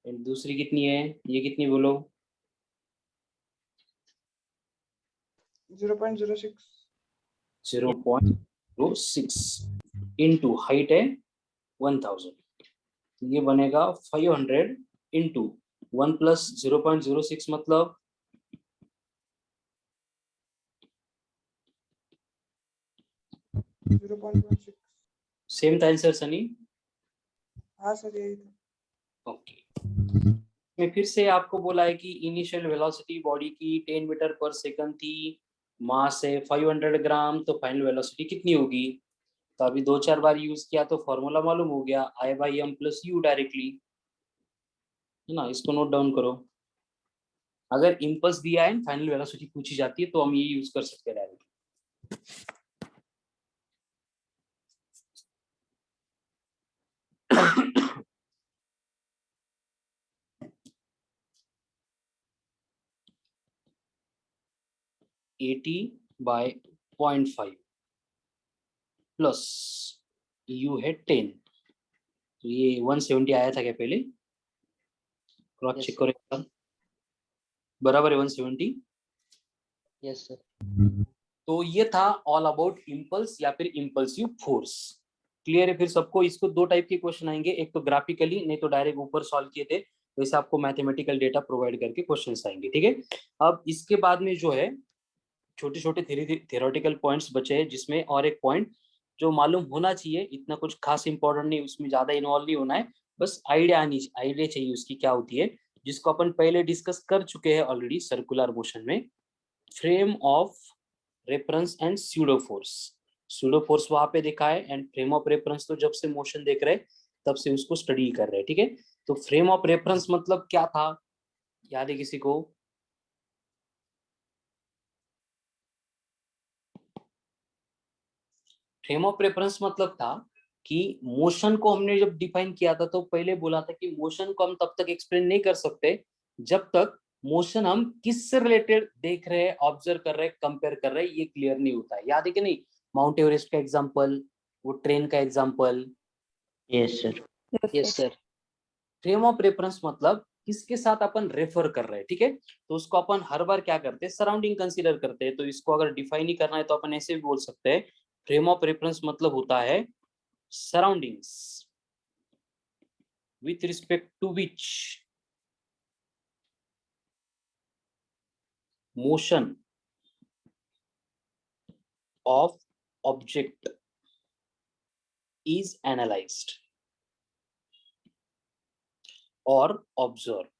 एंड दूसरी कितनी है? ये कितनी बोलो? 0.06। 0.06 इंटू हाइट है 1000, ये बनेगा 500 इंटू 1 प्लस 0.06 मतलब 0.16। सेम था आंसर सनी? हाँ सर यही था। ओके। मैं फिर से आपको बोला है कि इनिशियल वेलोसिटी बॉडी की 10 मीटर पर सेकंड थी, मास है 500 ग्राम, तो फाइनल वेलोसिटी कितनी होगी? तो अभी 2-4 बार यूज किया तो फॉर्मूला मालूम हो गया, I/m + u डायरेक्टली, है ना? इसको नोट डाउन करो। अगर इम्पल्स दिया है फाइनल वेलोसिटी पूछी जाती है तो हम ये यूज कर सकते हैं direct. AT by 0.5 plus U है 10, तो ये 170 आया था क्या पहले? Cross Yes, check sir. करो एक बार। बराबर है 170। Yes, sir. तो ये था ऑल अबाउट इम्पल्स या फिर इम्पल्सिव फोर्स। क्लियर है फिर सबको? इसको दो टाइप के क्वेश्चन आएंगे, एक तो ग्राफिकली, नहीं तो डायरेक्ट ऊपर सॉल्व किए थे वैसे आपको मैथमेटिकल डेटा प्रोवाइड करके क्वेश्चंस आएंगे, ठीक है? अब इसके बाद में जो है छोटे छोटे थियोरेटिकल पॉइंट्स बचे हैं, जिसमें और एक पॉइंट जो मालूम होना चाहिए, इतना कुछ खास इंपॉर्टेंट नहीं, उसमें ज्यादा इन्वॉल्व नहीं होना है, बस आइडिया चाहिए उसकी क्या होती है, जिसको अपन पहले डिस्कस कर चुके हैं ऑलरेडी सर्कुलर मोशन में। Frame of reference and pseudo force. Pseudo force वहां पे देखा है एंड फ्रेम ऑफ रेफरेंस तो जब से मोशन देख रहे तब से उसको स्टडी कर रहे हैं, ठीक है। तो फ्रेम ऑफ रेफरेंस मतलब क्या था, याद है किसी को? फ्रेम ऑफ रेफरेंस मतलब था कि मोशन को हमने जब डिफाइन किया था तो पहले बोला था कि मोशन को हम तब तक एक्सप्लेन नहीं कर सकते जब तक मोशन हम किससे रिलेटेड देख रहे हैं, ऑब्जर्व कर रहे हैं, कंपेयर कर रहे हैं, ये क्लियर नहीं होता है। याद है कि नहीं? माउंट एवरेस्ट का एग्जांपल, वो ट्रेन का example. Yes, sir. Yes, Yes, sir. sir. Frame of reference मतलब किसके साथ अपन रेफर कर रहे हैं, ठीक है। तो उसको अपन हर बार क्या करते हैं, सराउंडिंग कंसीडर करते हैं। तो इसको अगर डिफाइन ही करना है तो अपन ऐसे भी बोल सकते हैं, फ्रेम ऑफ रेफरेंस मतलब होता है surroundings with respect to which motion of object is analyzed or observed.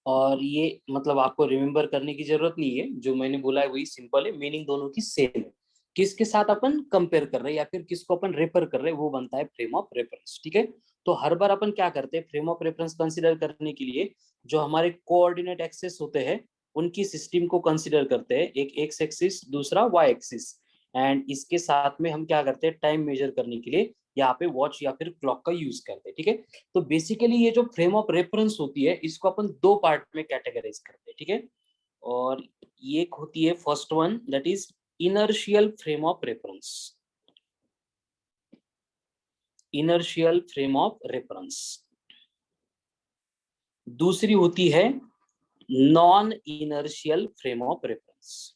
और ये मतलब आपको रिमेम्बर करने की जरूरत नहीं है, जो मैंने बोला है वही सिंपल है, मीनिंग दोनों की सेम है। किसके साथ अपन कंपेयर कर रहे हैं या फिर किसको अपन रेफर कर रहे हैं वो बनता है फ्रेम ऑफ रेफरेंस, ठीक है। तो हर बार अपन क्या करते हैं, फ्रेम ऑफ रेफरेंस कंसीडर करने के लिए जो हमारे कोऑर्डिनेट एक्सिस होते हैं उनकी सिस्टम को कंसीडर करते हैं, एक एक्स एक्सिस दूसरा वाई एक्सिस। एंड इसके साथ में हम क्या करते हैं, टाइम मेजर करने के लिए यहाँ पे वॉच या फिर क्लॉक का यूज करते हैं, ठीक है। तो बेसिकली ये जो फ्रेम ऑफ रेफरेंस होती है इसको अपन दो पार्ट में कैटेगराइज करते हैं, ठीक है। और ये एक होती है first one, that is inertial frame of reference. Inertial frame of reference. दूसरी होती है non inertial frame of reference.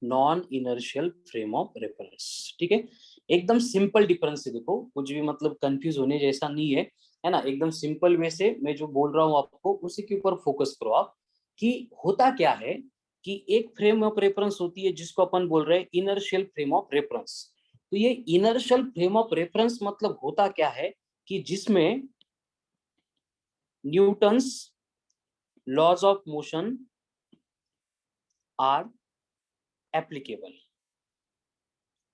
Non inertial frame of reference, ठीक है। एकदम सिंपल डिफरेंस है, देखो कुछ भी मतलब कंफ्यूज होने जैसा नहीं है ना। एकदम सिंपल वे से मैं जो बोल रहा हूँ आपको उसी के ऊपर फोकस करो आप, कि होता क्या है कि एक फ्रेम ऑफ रेफरेंस होती है जिसको अपन बोल रहे हैं इनर्शियल फ्रेम ऑफ रेफरेंस। तो ये इनर्शियल फ्रेम ऑफ रेफरेंस मतलब होता क्या है कि जिसमें Newton's laws of motion are applicable,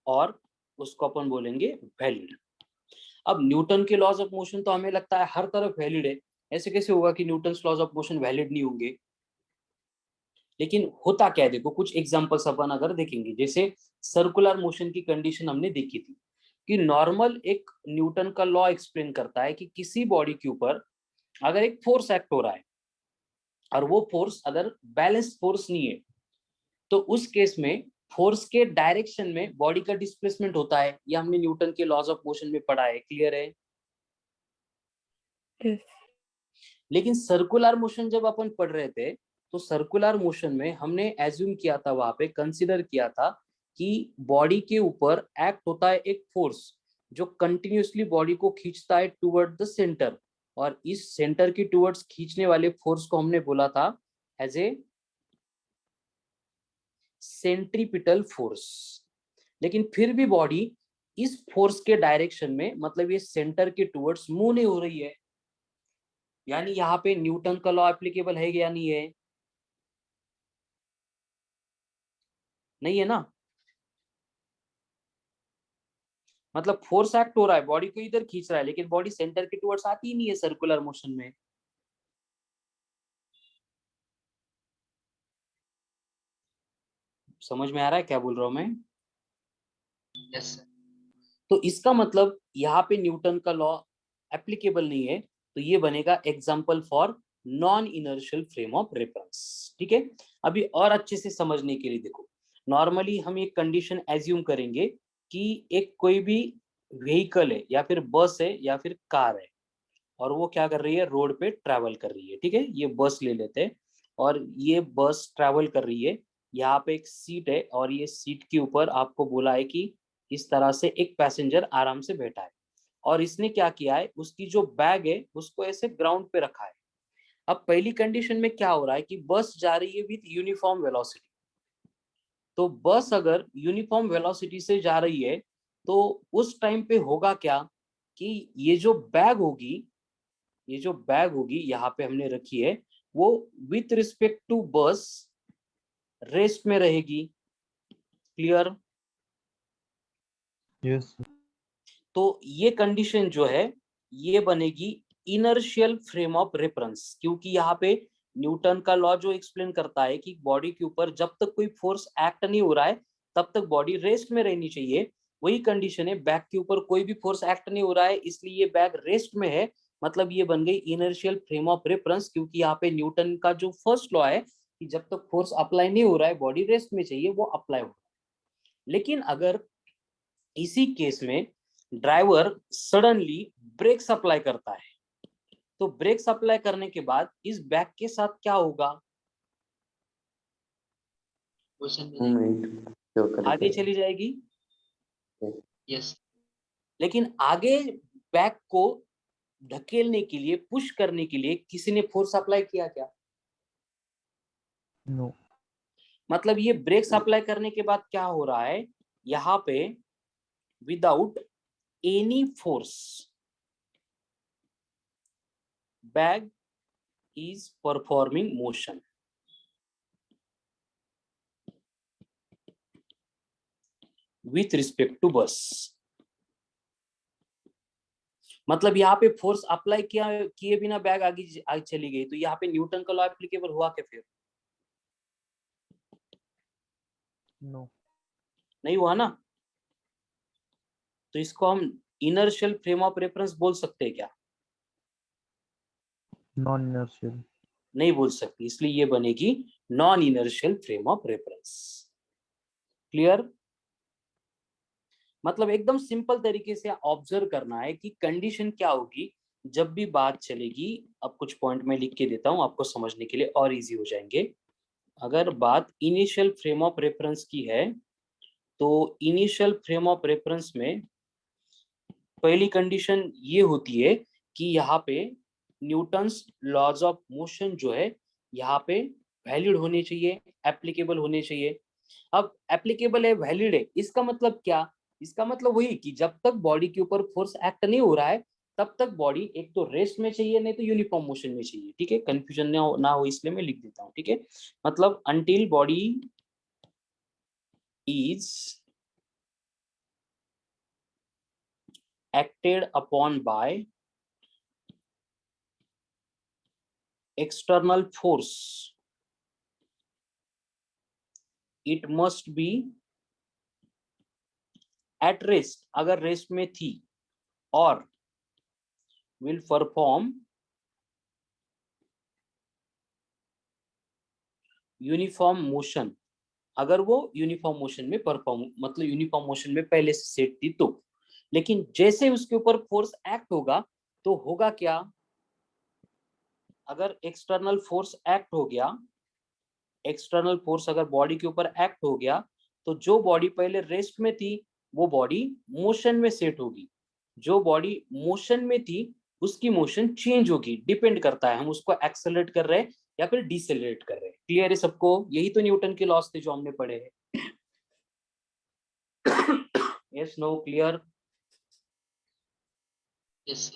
और उसको अपन बोलेंगे वैलिड। अब न्यूटन के लॉज ऑफ मोशन तो हमें लगता है हर तरफ वैलिड है, ऐसे कैसे होगा कि Newton's laws of motion valid नहीं होंगे। लेकिन होता क्या है, देखो कुछ एग्जांपल्स अपन अगर देखेंगे, जैसे सर्कुलर मोशन की कंडीशन हमने देखी थी कि नॉर्मल एक न्यूटन का लॉ एक्सप्लेन करता है कि किसी बॉडी के ऊपर अगर एक फोर्स एक्ट हो रहा है और वो फोर्स अगर बैलेंस फोर्स नहीं है तो उस केस में फोर्स के डायरेक्शन में बॉडी का डिस्प्लेसमेंट होता है। ये हमने न्यूटन के लॉज ऑफ मोशन में पढ़ा है, क्लियर है? Yes. लेकिन सर्कुलर मोशन जब अपन पढ़ रहे थे तो सर्कुलर मोशन में हमने एज्यूम किया था, वहां पे कंसीडर किया था कि बॉडी के ऊपर एक्ट होता है एक फोर्स जो कंटिन्यूअसली बॉडी को खींचता है टुवर्ड द सेंटर, और इस सेंटर की टुवर्ड्स खींचने वाले फोर्स को हमने बोला था एज ए सेंट्रीपिटल फोर्स। लेकिन फिर भी बॉडी इस फोर्स के डायरेक्शन में, मतलब ये सेंटर के टुवर्ड्स मूव नहीं हो रही है, यानी यहाँ पे न्यूटन का लॉ एप्लीकेबल है या नहीं है? नहीं है ना। मतलब फोर्स एक्ट हो रहा है, बॉडी को इधर खींच रहा है, लेकिन बॉडी सेंटर के टुवर्ड्स आती ही नहीं है सर्कुलर मोशन में। समझ में आ रहा है क्या बोल रहा हूं मैं? Yes, sir. तो इसका मतलब यहाँ पे न्यूटन का लॉ एप्लीकेबल नहीं है, तो ये बनेगा example for non inertial frame of reference, ठीक है। अभी और अच्छे से समझने के लिए देखो, नॉर्मली हम एक कंडीशन एज्यूम करेंगे कि एक कोई भी व्हीकल है या फिर बस है या फिर कार है, और वो क्या कर रही है, रोड पे ट्रैवल कर रही है, ठीक है। ये बस ले लेते हैं और ये बस ट्रैवल कर रही है, यहाँ पे एक सीट है और ये सीट के ऊपर आपको बोला है कि इस तरह से एक पैसेंजर आराम से बैठा है, और इसने क्या किया है, उसकी जो बैग है उसको ऐसे ग्राउंड पे रखा है। अब पहली कंडीशन में क्या हो रहा है कि बस जा रही है विथ यूनिफॉर्म वेलोसिटी। तो बस अगर यूनिफॉर्म वेलोसिटी से जा रही है तो उस टाइम पे होगा क्या कि ये जो बैग होगी ये जो बैग होगी यहाँ पे हमने रखी है वो विथ रिस्पेक्ट टू बस रेस्ट में रहेगी। क्लियर? यस तो ये कंडीशन जो है ये बनेगी इनर्शियल फ्रेम ऑफ रेफरेंस, क्योंकि यहाँ पे न्यूटन का लॉ जो एक्सप्लेन करता है कि बॉडी के ऊपर जब तक कोई फोर्स एक्ट नहीं हो रहा है तब तक बॉडी रेस्ट में रहनी चाहिए। वही कंडीशन है, बैग के ऊपर कोई भी फोर्स एक्ट नहीं हो रहा है इसलिए ये बैग रेस्ट में है, मतलब ये बन गई इनर्शियल फ्रेम ऑफ रेफरेंस, क्योंकि यहाँ पे न्यूटन का जो फर्स्ट लॉ है कि जब तक फोर्स अप्लाई नहीं हो रहा है बॉडी रेस्ट में चाहिए, वो अप्लाई हो रहा है। लेकिन अगर इसी केस में ड्राइवर सडनली ब्रेक अप्लाई करता है तो ब्रेक अप्लाई करने के बाद इस बैग के साथ क्या होगा? क्वेश्चन मूवमेंट जो आगे करेगा चली जाएगी। यस लेकिन आगे बैग को ढकेलने के लिए, पुश करने के लिए किसी ने फोर्स अप्लाई किया क्या? नो मतलब ये ब्रेक अप्लाई करने के बाद क्या हो रहा है, यहाँ पे without any force bag is performing motion. With respect to bus. मतलब यहाँ पे फोर्स अप्लाई किए बिना बैग आगे चली गई, तो यहाँ पे न्यूटन का लॉ एप्लीकेबल हुआ क्या? फिर नो नहीं हुआ ना, तो इसको हम इनर्शियल फ्रेम ऑफ रेफरेंस बोल सकते हैं क्या? नॉन इनर्शियल नहीं बोल सकते, इसलिए ये बनेगी non inertial frame of reference. Clear? मतलब एकदम सिंपल तरीके से ऑब्जर्व करना है कि कंडीशन क्या होगी जब भी बात चलेगी। अब कुछ पॉइंट में लिख के देता हूं आपको समझने के लिए और इजी हो जाएंगे। अगर बात इनिशियल फ्रेम ऑफ रेफरेंस की है तो इनिशियल फ्रेम ऑफ रेफरेंस में पहली कंडीशन ये होती है कि यहाँ पे न्यूटन्स लॉज ऑफ मोशन जो है यहाँ पे वैलिड होने चाहिए, एप्लीकेबल होने चाहिए। अब एप्लीकेबल है, वैलिड है, इसका मतलब क्या? इसका मतलब वही कि जब तक बॉडी के ऊपर फोर्स एक्ट नहीं हो रहा है तब तक बॉडी एक तो रेस्ट में चाहिए, नहीं तो यूनिफॉर्म मोशन में चाहिए। ठीक है, कंफ्यूजन ना हो इसलिए मैं लिख देता हूँ। ठीक है, मतलब until body is acted upon by external force, it must be at rest, अगर रेस्ट में थी, और will perform यूनिफॉर्म मोशन, अगर वो यूनिफॉर्म मोशन में परफॉर्म मतलब यूनिफॉर्म मोशन में पहले से सेट थी तो। लेकिन जैसे उसके ऊपर फोर्स एक्ट होगा तो होगा क्या? अगर एक्सटर्नल फोर्स एक्ट हो गया, एक्सटर्नल फोर्स अगर बॉडी के ऊपर एक्ट हो गया तो जो बॉडी पहले रेस्ट में थी वो बॉडी मोशन में सेट होगी, जो बॉडी मोशन में थी उसकी मोशन चेंज होगी। डिपेंड करता है हम उसको एक्सेलरेट कर रहे हैं या फिर डिसेलरेट कर रहे हैं। क्लियर है सबको? यही तो न्यूटन के लॉस थे जो हमने पढ़े हैं। Yes no clear? यस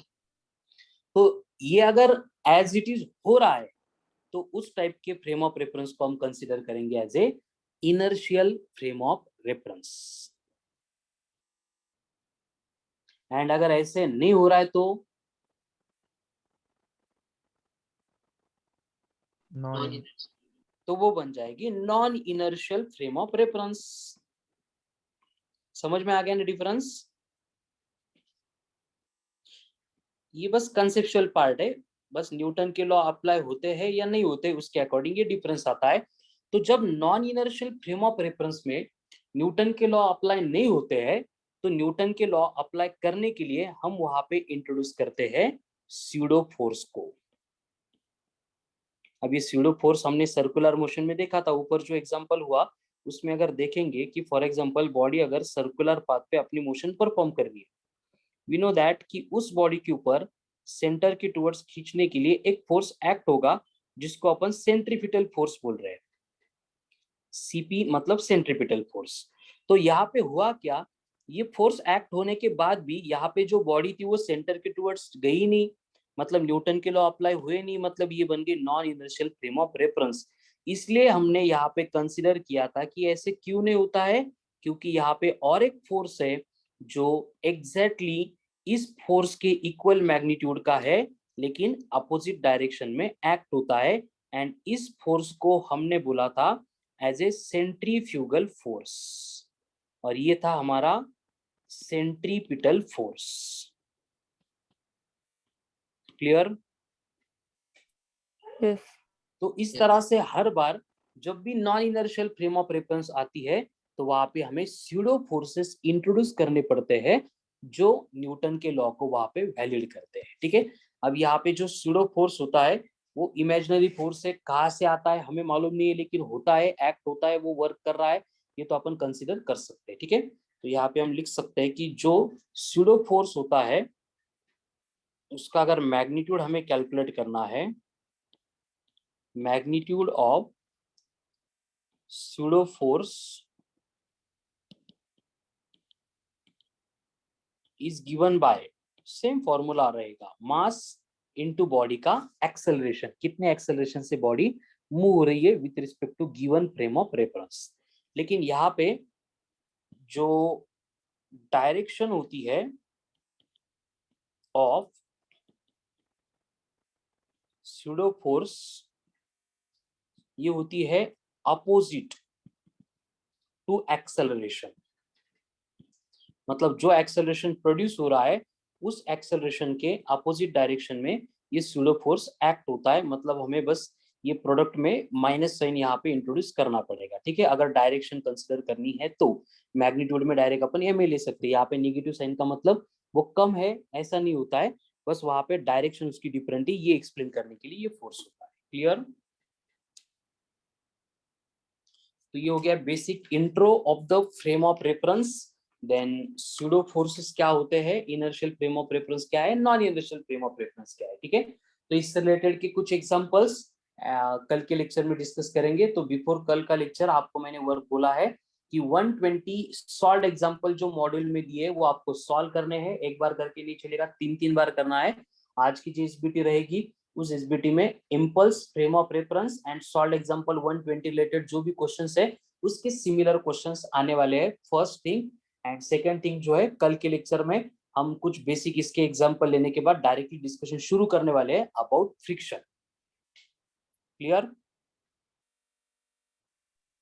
तो ये अगर एज इट इज हो रहा है तो उस टाइप के फ्रेम ऑफ रेफरेंस को हम कंसीडर करेंगे as a inertial frame of reference. And अगर ऐसे नहीं हो रहा है तो वो बन जाएगी non inertial frame of reference. समझ में आ गया ना डिफरेंस? ये बस कंसेप्चुअल पार्ट है, बस न्यूटन के लॉ अप्लाई होते हैं या नहीं होते उसके अकॉर्डिंग ये डिफरेंस आता है। तो जब non inertial frame of reference में न्यूटन के लॉ अप्लाई नहीं होते हैं तो न्यूटन के लॉ अप्लाई करने के लिए हम वहां पे इंट्रोड्यूस करते हैं स्यूडो फोर्स को। अब ये स्यूडो फोर्स हमने सर्कुलर मोशन में देखा था, ऊपर जो एग्जांपल हुआ उसमें अगर देखेंगे कि फॉर एग्जांपल बॉडी अगर सर्कुलर पाथ पे अपनी मोशन परफॉर्म कर रही है, वी नो दैट कि उस बॉडी के ऊपर सेंटर के टुवर्ड्स खींचने के लिए एक फोर्स एक्ट होगा जिसको अपन सेंट्रीपिटल फोर्स बोल रहे हैं। सीपी मतलब सेंट्रीपिटल फोर्स। तो यहाँ पे हुआ क्या, ये फोर्स एक्ट होने के बाद भी यहाँ पे जो बॉडी थी वो सेंटर के टुवर्ड्स गई नहीं, मतलब न्यूटन के लॉ अप्लाई हुए नहीं, मतलब ये बन गए non inertial frame of reference. इसलिए हमने यहाँ पे कंसिडर किया था कि ऐसे क्यों नहीं होता है, क्योंकि यहाँ पे और एक फोर्स है जो एग्जैक्टली इस फोर्स के इक्वल मैग्नीट्यूड का है लेकिन अपोजिट डायरेक्शन में एक्ट होता है, एंड इस फोर्स को हमने बोला था एज ए सेंट्रीफ्यूगल फोर्स, और ये था हमारा सेंट्रीपिटल फोर्स। क्लियर? Yes. तो इस तरह से हर बार जब भी non inertial frame of reference आती है तो वहां पे हमें स्यूडो फोर्सेस इंट्रोड्यूस करने पड़ते हैं जो न्यूटन के लॉ को वहां पे वैलिड करते हैं। ठीक है, अब यहाँ पे जो स्यूडो फोर्स होता है वो इमेजिनरी फोर्स है, कहाँ से आता है हमें मालूम नहीं है, लेकिन होता है, एक्ट होता है, वो वर्क कर रहा है, ये तो अपन कंसिडर कर सकते हैं। ठीक है, तो यहाँ पे हम लिख सकते हैं कि जो स्यूडो फोर्स होता है उसका अगर मैग्नीट्यूड हमें कैलकुलेट करना है, magnitude of pseudo force is given by, same formula रहेगा, मास इनटू बॉडी का एक्सेलरेशन, कितने एक्सेलरेशन से बॉडी मूव हो रही है with respect to given frame of reference. लेकिन यहाँ पे जो डायरेक्शन होती है ऑफ स्यूडो फोर्स ये होती है अपोजिट टू एक्सेलरेशन, मतलब जो एक्सेलरेशन प्रोड्यूस हो रहा है उस एक्सेलरेशन के अपोजिट डायरेक्शन में ये स्यूडो फोर्स एक्ट होता है। मतलब हमें बस ये प्रोडक्ट में माइनस साइन यहाँ पे इंट्रोड्यूस करना पड़ेगा। ठीक है, अगर डायरेक्शन कंसिडर करनी है तो मैग्नीट्यूड में डायरेक्ट अपन एम ले सकते हैं। यहाँ पे नेगेटिव साइन का मतलब वो कम है ऐसा नहीं होता है, बस वहां पे डायरेक्शन उसकी डिफरेंट है, ये एक्सप्लेन करने के लिए ये फोर्स होता है। क्लियर? तो ये हो गया basic intro of the frame of reference. Then pseudo forces क्या होते हैं, इनर्शियल फ्रेम ऑफ रेफरेंस क्या है, non inertial frame of reference क्या है। ठीक है, तो इससे रिलेटेड के कुछ एग्जांपल्स कल के लेक्चर में डिस्कस करेंगे। तो बिफोर कल का लेक्चर आपको मैंने वर्क बोला है कि 120 सॉल्व एग्जांपल जो मॉड्यूल में दिए वो आपको सॉल्व करने हैं, एक बार करके नहीं चलेगा, 3 बार करना है। आज की जो एसबीटी रहेगी उस एसबीटी में impulse, frame of reference and solve example 120 related जो भी क्वेश्चंस है उसके सिमिलर क्वेश्चंस आने वाले हैं, first thing. And second thing जो है कल के लेक्चर में हम कुछ बेसिक इसके एग्जांपल लेने के बाद डायरेक्टली डिस्कशन शुरू करने वाले हैं अबाउट फ्रिक्शन। क्लियर?